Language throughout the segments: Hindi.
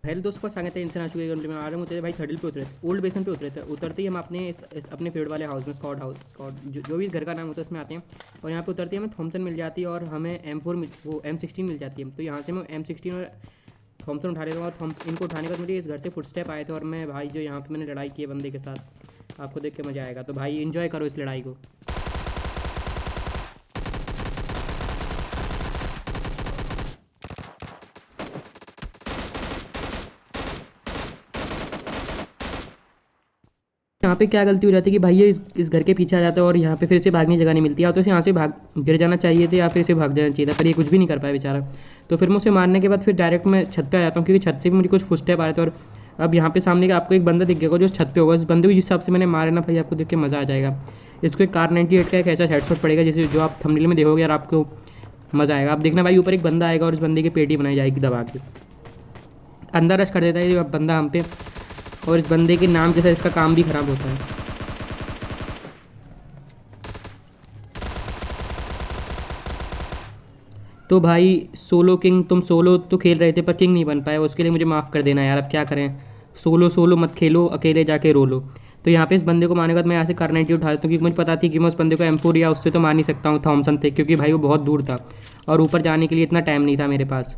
हेलो दोस्तों, स्वागत है इंसान आशु के गेम में। आ रहे होते थे भाई थर्डल पे उतरे थे, ओल्ड बेसन पे उतरे थे। उतरते ही हम अपने अपने फेवरेट वाले हाउस में स्कॉट जो भी इस घर का नाम होता है उसमें आते हैं। और यहाँ पे उतरते ही हमें थॉमसन मिल जाती है और हमें M4 वो M16 मिल जाती है। तो यहाँ से मैं M16 और थॉमसन उठा लेता हूँ। और इनको उठाने के बाद मुझे इस घर से फुटस्टेप आए थे और मैं भाई जो यहाँ पे मैंने लड़ाई की है बंदे के साथ, आपको देख के मज़ा आएगा। तो भाई इन्जॉय करो इस लड़ाई को। यहाँ पे क्या गलती हो जाती है कि भाई ये इस घर के पीछे आ जाता है और यहाँ पे फिर से भागने की जगह नहीं मिलती है। तो इसे यहाँ से भाग गिर जाना चाहिए था या फिर इसे भाग जाना चाहिए था, पर ये कुछ भी नहीं कर पाया बेचारा। तो फिर मैं उसे मारने के बाद फिर डायरेक्ट मैं छत पे आ जाता हूँ, क्योंकि छत से भी मुझे कुछ फुटस्टेप आ रहे थे। और अब यहाँ पे सामने का आपको एक बंदा दिख गया जो छत पे होगा, इस बंदे को जिस हिसाब से मैंने मारा ना भाई, आपको देख के मज़ा आ जाएगा। इसको एक कार 98 का एक ऐसा हेडशॉट पड़ेगा जैसे जो आप थंबनेल में देखोगे यार, आपको मज़ा आएगा। आप देखना भाई, ऊपर एक बंदा आएगा और उस बंदे की पेटी बनाई जाएगी दबा के। अंदर रश कर देता है ये बंदा हम पे, और इस बंदे के नाम के साथ इसका काम भी ख़राब होता है। तो भाई सोलो किंग, तुम सोलो तो खेल रहे थे पर किंग नहीं बन पाए, उसके लिए मुझे माफ़ कर देना यार। अब क्या करें, सोलो सोलो मत खेलो, अकेले जाके रो लो। तो यहाँ पे इस बंदे को मारने के बाद मैं यहाँ से कार 90 उठा लेता हूँ, क्योंकि मुझे पता थी कि मैं उस बंदे को M4 या उससे तो मार नहीं सकता हूँ थॉमसन थे, क्योंकि भाई वो बहुत दूर था और ऊपर जाने के लिए इतना टाइम नहीं था मेरे पास।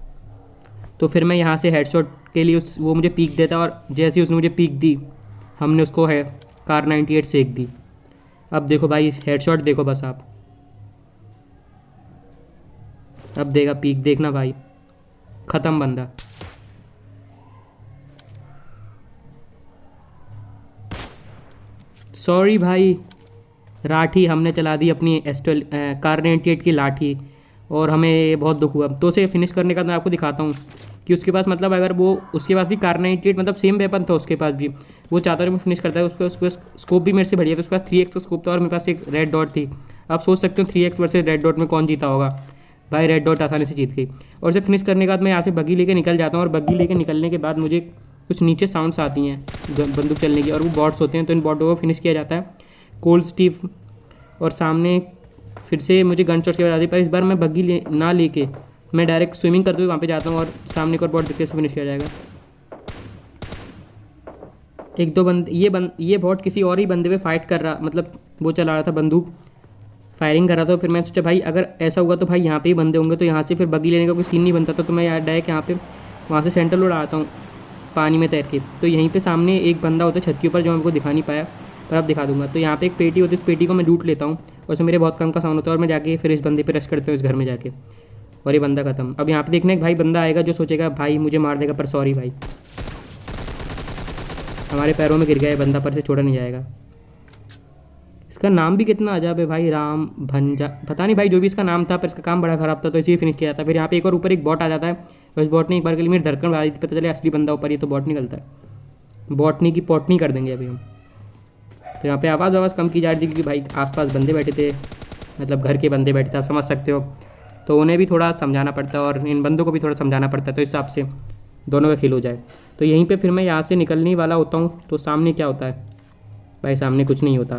तो फिर मैं यहाँ से हेडशॉट के लिए वो मुझे पीक देता, और जैसे ही उसने मुझे पीक दी हमने उसको है कार 98 सेक दी। अब देखो भाई हेडशॉट देखो बस आप, अब देगा पीक, देखना भाई, ख़त्म बंदा। सॉरी भाई, लाठी हमने चला दी अपनी एस्टल कार 98 की लाठी, और हमें ये बहुत दुख हुआ। तो उसे फिनिश करने का मैं आपको दिखाता हूँ कि उसके पास मतलब अगर वो उसके पास भी कार 98 मतलब सेम वेपन था उसके पास भी, वो चाहता है मैं फिनिश करता है। उसके पास स्कोप भी मेरे से बढ़िया था, उसके पास 3x का स्कोप था और मेरे पास एक रेड डॉट थी। आप सोच सकते हो 3x वर्सेस रेड डॉट में कौन जीता होगा। भाई रेड डॉट आसानी से जीत गई। और उसे फिनिश करने के बाद मैं यहाँ से बग्गी लेके निकल जाता हूँ, और बग्गी लेके निकलने के बाद मुझे कुछ नीचे साउंड्स आती हैं बंदूक चलने की, और वो बॉट्स होते हैं। तो इन बॉटों को फिनिश किया जाता है कोल्ड स्टीव, और सामने फिर से मुझे गन शॉट की आवाज़ आती है। पर इस बार मैं बग्गी ना लेके मैं डायरेक्ट स्विमिंग करते हुए वहाँ पे जाता हूँ, और सामने एक और बॉट दिखते से फिनिश किया जाएगा। एक दो ये बॉट किसी और ही बंदे पे फाइट कर रहा, मतलब वो चला रहा था बंदूक, फायरिंग कर रहा था। फिर मैं सोचा भाई अगर ऐसा हुआ तो भाई यहाँ पे ही बंदे होंगे, तो यहाँ से फिर बग्गी लेने का कोई सीन नहीं बनता था। तो मैं यार डायरेक्ट यहाँ पे वहाँ से सेंटर लोड आता हूँ पानी में तैर के। तो यहीं पे सामने एक बंदा होता है छत के ऊपर, जो मैं आपको दिखा नहीं पाया, पर अब दिखा दूंगा। तो यहाँ पे एक पेटी होती है, इस पेटी को मैं लूट लेता हूँ, और उसमें मेरे बहुत कम का साउंड होता है, और मैं जाके फिर इस बंदे पे रश करता हूँ इस घर में जाके, और ये बंदा खत्म। अब यहाँ पे देखना एक भाई बंदा आएगा जो सोचेगा भाई मुझे मार देगा, पर सॉरी भाई, हमारे पैरों में गिर गया है बंदा, पर से छोड़ा नहीं जाएगा। इसका नाम भी कितना अजब है भाई, राम भंजा, पता नहीं भाई जो भी इसका नाम था, पर इसका काम बड़ा ख़राब था, तो इसी फिनिश किया था। फिर यहाँ पे एक और ऊपर एक बॉट आ जाता है, और इस बॉट ने एक बार के लिए मेरी धड़कन बढ़ा दी थी, पता चले असली बंदा ऊपर, ये तो बॉट निकलता है। बॉटनी की पॉटनी कर देंगे अभी हम। तो यहाँ पे आवाज़ कम की जा रही थी, क्योंकि भाई आसपास बंदे बैठे थे, मतलब घर के बंदे बैठे थे, आप समझ सकते हो। तो उन्हें भी थोड़ा समझाना पड़ता है और इन बंदों को भी थोड़ा समझाना पड़ता है, तो इस हिसाब से दोनों का खेल हो जाए। तो यहीं पे फिर मैं यहाँ से निकलने वाला होता हूँ, तो सामने क्या होता है भाई, सामने कुछ नहीं होता।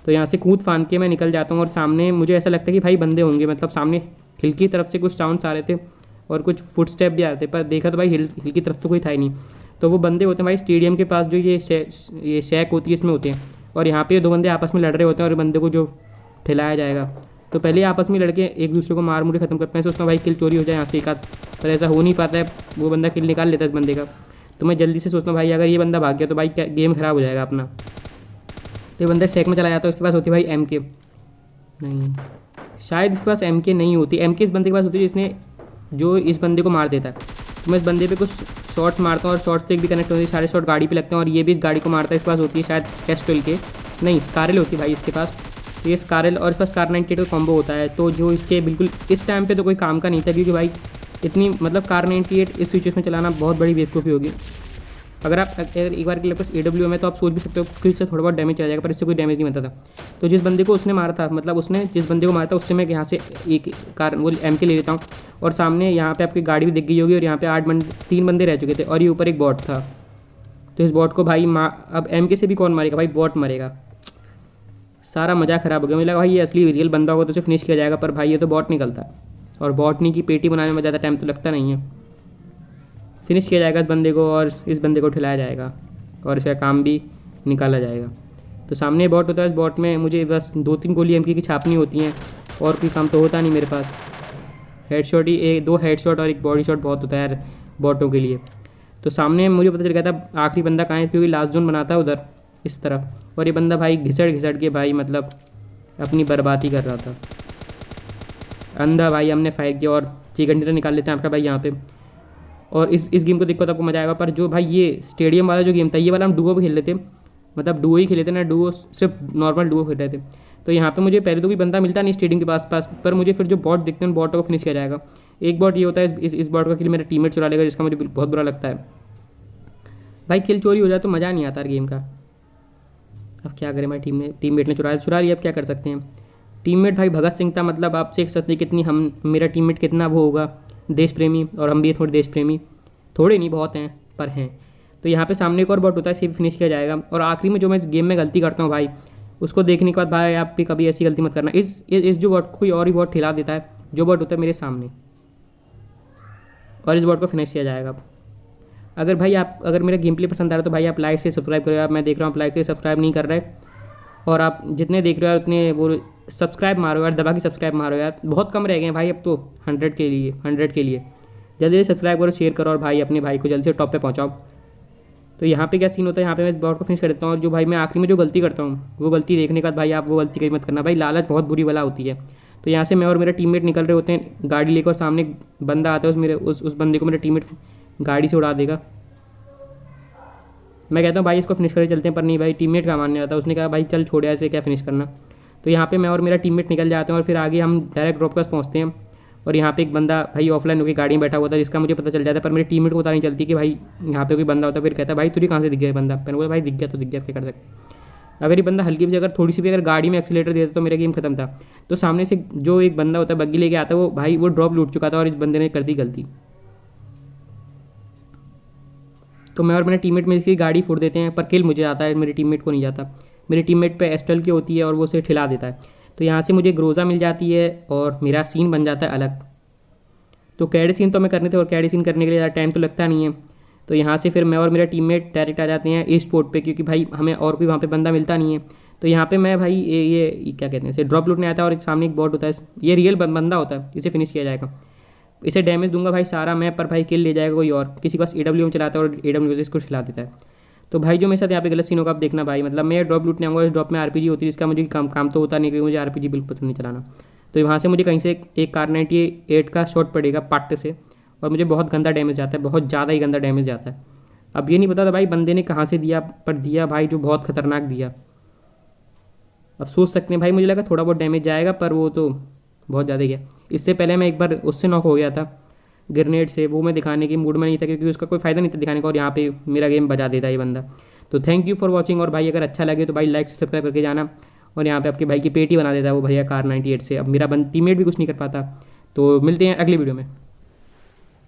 तो यहाँ से कूद फान के मैं निकल जाता हूँ, और सामने मुझे ऐसा लगता है कि भाई बंदे होंगे, मतलब सामने हिल की तरफ से कुछ साउंड्स आ रहे थे और कुछ फुट स्टेप भी आ रहे थे, पर देखा तो भाई हिल की तरफ तो कोई था ही नहीं। तो वो बंदे होते हैं भाई स्टेडियम के पास, जो ये शैक होती है इसमें होते हैं, और यहाँ पे दो बंदे आपस में लड़ रहे होते हैं, और बंदे को जो ठिलाया जाएगा, तो पहले आपस में लड़के एक दूसरे को मार मुड़ी खत्म करते हैं। सोचता हूँ भाई किल चोरी हो जाए यहाँ से एक आध, पर ऐसा हो नहीं पाता है, वो बंदा किल निकाल लेता है इस बंदे का। तो मैं जल्दी से सोचता हूँ भाई अगर ये बंदा भाग गया तो भाई गेम ख़राब हो जाएगा अपना। तो ये बंदा सेक में चला जाता है, उसके पास होती है भाई MK, नहीं शायद इसके पास MK नहीं होती, MK इस बंदे के पास होती है जिसने जो इस बंदे को मार देता है। तो मैं इस बंदे पे कुछ शॉट्स मारता हूँ, और शॉट्स से एक भी कनेक्ट होती है, सारे शॉट गाड़ी पे लगते हैं, और ये भी इस गाड़ी को मारता है। इसके पास होती है शायद कैस्टल के, नहीं स्कारल होती है भाई इसके पास। तो ये स्कारल और इसके पास कार 98 का कॉम्बो होता है, तो जो इसके बिल्कुल इस टाइम पे तो कोई काम का नहीं था, क्योंकि भाई इतनी मतलब कार 98 इस सिचुएशन में चलाना बहुत बड़ी बेवकूफ़ी होगी। अगर एक बार के लिए पास AWM है तो आप सोच भी सकते हो कि इससे थोड़ा बहुत डैमेज चला जाएगा, पर इससे कोई डैमेज नहीं बनता था। तो जिस बंदे को उसने मारा था, मतलब उसने जिस बंदे को मारा था, उससे मैं यहाँ से एक कार वो MK ले लेता हूँ, और सामने यहाँ पे आपकी गाड़ी भी दिख गई होगी, और यहाँ पे 3 बंदे रह चुके थे, और ये ऊपर एक बॉट था। तो इस बॉट को भाई अब MK से भी कौन मारेगा भाई, बॉट मरेगा। सारा मज़ा ख़राब हो गया। मुझे लगा भाई ये असली रियल बंदा होगा तो उसे फिनिश किया जाएगा, पर भाई ये तो बॉट निकलता है, और बॉटनी की पेटी बनाने में ज़्यादा टाइम तो लगता नहीं है। फिनिश किया जाएगा इस बंदे को और इस बंदे को ठिलाया जाएगा और इसका काम भी निकाला जाएगा। तो सामने बॉट होता है, इस बॉट में मुझे बस 2-3 गोली एमके की छापनी होती हैं और कोई काम तो होता नहीं मेरे पास। हेडशॉट ही 2 हेडशॉट और 1 बॉडी शॉट बहुत होता है यार बॉटों के लिए। तो सामने मुझे पता चल गया था आखिरी बंदा कहाँ है, क्योंकि लास्ट जोन बनाता है उधर इस तरफ, और ये बंदा भाई घिसट के भाई मतलब अपनी बर्बादी कर रहा था। अंधा भाई हमने फायर किया और चिकन डिनर निकाल लेते हैं आपका भाई यहाँ पे। और इस गेम को देखो तो आपको मज़ा आएगा। पर जो भाई ये स्टेडियम वाला जो गेम था, ये वाला हम डुओ पे खेल लेते, मतलब डुओ ही खेले थे ना, डुओ सिर्फ नॉर्मल डुओ खेल रहे थे। तो यहाँ पे मुझे पहले तो कोई बंदा मिलता नहीं स्टेडियम के पास, पर मुझे फिर जो बॉट दिखते हैं उन बॉटों को फिनिश किया जाएगा। एक बॉट ये होता है इस बॉट का किल मेरा टीममेट चुरा लेगा, जिसका मुझे बहुत बुरा लगता है। भाई किल चोरी हो जाए तो मज़ा नहीं आता गेम का। अब क्या करें भाई, टीममेट ने चुरा लिया, अब क्या कर सकते हैं। टीममेट भाई भगत सिंह था, मतलब आप देख सकते हैं कितनी हम मेरा टीममेट कितना वो होगा देश प्रेमी, और हम भी थोड़े देश प्रेमी, थोड़े नहीं बहुत हैं पर हैं। तो यहाँ पे सामने एक और बॉट होता है, इसे भी फिनिश किया जाएगा। और आखिरी में जो मैं इस गेम में गलती करता हूँ भाई, उसको देखने के बाद भाई आप भी कभी ऐसी गलती मत करना। इस जो बॉट कोई और ही बॉट ठिला देता है, जो बॉट होता है मेरे सामने, और इस बॉट को फिनिश किया जाएगा। अगर मेरा गेम प्ले पसंद आ रहा है तो भाई आप लाइक से सब्सक्राइब करो। आप मैं देख रहा हूँ आप लाइक से सब्सक्राइब नहीं कर रहे, और आप जितने देख रहे हो यार उतने वो सब्सक्राइब मारो यार, दबा के सब्सक्राइब मारो यार, बहुत कम रह गए हैं भाई अब तो 100 के लिए। जल्दी से सब्सक्राइब करो, शेयर करो, और भाई अपने भाई को जल्दी से टॉप पे पहुँचाओ। तो यहाँ पे क्या सीन होता है, यहाँ पे मैं इस बॉट को फिनिश कर देता हूँ। और जो भाई मैं आखिरी में जो गलती करता हूँ, वो गलती देखने के बाद भाई आप वो गलती कहीं मत करना भाई, लालच बहुत बुरी बला होती है। तो यहाँ से मैं और मेरा टीममेट निकल रहे होते हैं गाड़ी लेकर, सामने एक बंदा आता है, उस बंदे को मेरा टीममेट गाड़ी से उड़ा देगा। मैं कहता हूँ भाई इसको फिनिश करके चलते हैं, पर नहीं भाई टीममेट का मानने आता है, उसने कहा भाई चल छोड़ ऐसे क्या फिनिश करना। तो यहाँ पे मैं और मेरा टीममेट निकल जाते हैं और फिर आगे हम डायरेक्ट ड्रॉप पास पहुँचते हैं। और यहाँ पे एक बंदा भाई ऑफलाइन होकर गाड़ी में बैठा हुआ था, जिसका मुझे पता चल जाता है, पर मेरे टीममेट को पता नहीं चलती कि भाई यहाँ पे कोई बंदा होता है। फिर कहता है भाई तुझे कहाँ से दिख गया बंदा, मैंने बोला भाई दिख गया तो दिख गया, क्या कर सकते। अगर ये बंदा हल्की भी अगर थोड़ी सी भी अगर गाड़ी में एक्सीलेटर देता तो मेरा गेम खत्म था। तो सामने से जो एक बंदा होता है बग्गी लेके आता है, वो भाई वो ड्रॉप लूट चुका था और इस बंदे ने कर दी गलती। तो मैं और मेरे टीममेट में इसकी गाड़ी फोड़ देते हैं, पर किल मुझे आता है, मेरे टीममेट को नहीं जाता। मेरे टीममेट पे एस्टल की होती है और वो उसे ठिला देता है। तो यहाँ से मुझे ग्रोजा मिल जाती है और मेरा सीन बन जाता है अलग। तो कैडी सीन तो हमें करने थे, और कैडी सीन करने के लिए ज़्यादा टाइम तो लगता नहीं है। तो यहाँ से फिर मैं और मेरा टीममेट डायरेक्ट आ जाते हैं ई स्पोर्ट पे, क्योंकि भाई हमें और कोई वहाँ पे बंदा मिलता नहीं है। तो यहाँ पे मैं भाई ये क्या कहते हैं इसे ड्रॉप लूटने आता है, और एक सामने एक बॉट होता है, ये रियल बंदा होता है, इसे फिनिश किया जाएगा। इसे डैमेज दूंगा भाई सारा मैं, पर भाई किल ले जाएगा कोई और, किसी पास AWM चलाता है और AWM से इसको खिला देता है। तो भाई जो मेरे साथ यहाँ पे गलत सीन होगा आप देखना भाई, मतलब मैं ड्रॉप लूटने आऊँगा, इस ड्रॉप में RPG होती है, जिसका मुझे काम तो होता नहीं, क्योंकि मुझे RPG बिल्कुल पसंद नहीं चलाना। तो वहाँ से मुझे कहीं से एक कार98 का शॉट पड़ेगा पट्ट से, और मुझे बहुत गंदा डैमेज जाता है, बहुत ज़्यादा ही गंदा डैमेज जाता है। अब ये नहीं पता था भाई बंदे ने कहाँ से दिया, पर दिया भाई जो बहुत खतरनाक दिया। अब सोच सकते हैं भाई, मुझे लगा थोड़ा बहुत डैमेज जाएगा, पर वो तो बहुत ज़्यादा गया। इससे पहले मैं एक बार उससे नॉक हो गया था ग्रेनेड से, वो मैं दिखाने के मूड में नहीं था, क्योंकि उसका कोई फ़ायदा नहीं था दिखाने का, और यहाँ पे मेरा गेम बजा देता ये बंदा। तो थैंक यू फॉर वॉचिंग, और भाई अगर अच्छा लगे तो भाई लाइक से सब्सक्राइब करके जाना। और यहाँ पे आपके भाई की पेटी बना देता है वो भैया कार98 से। अब मेरा टीममेट भी कुछ नहीं कर पाता। तो मिलते हैं अगली वीडियो में।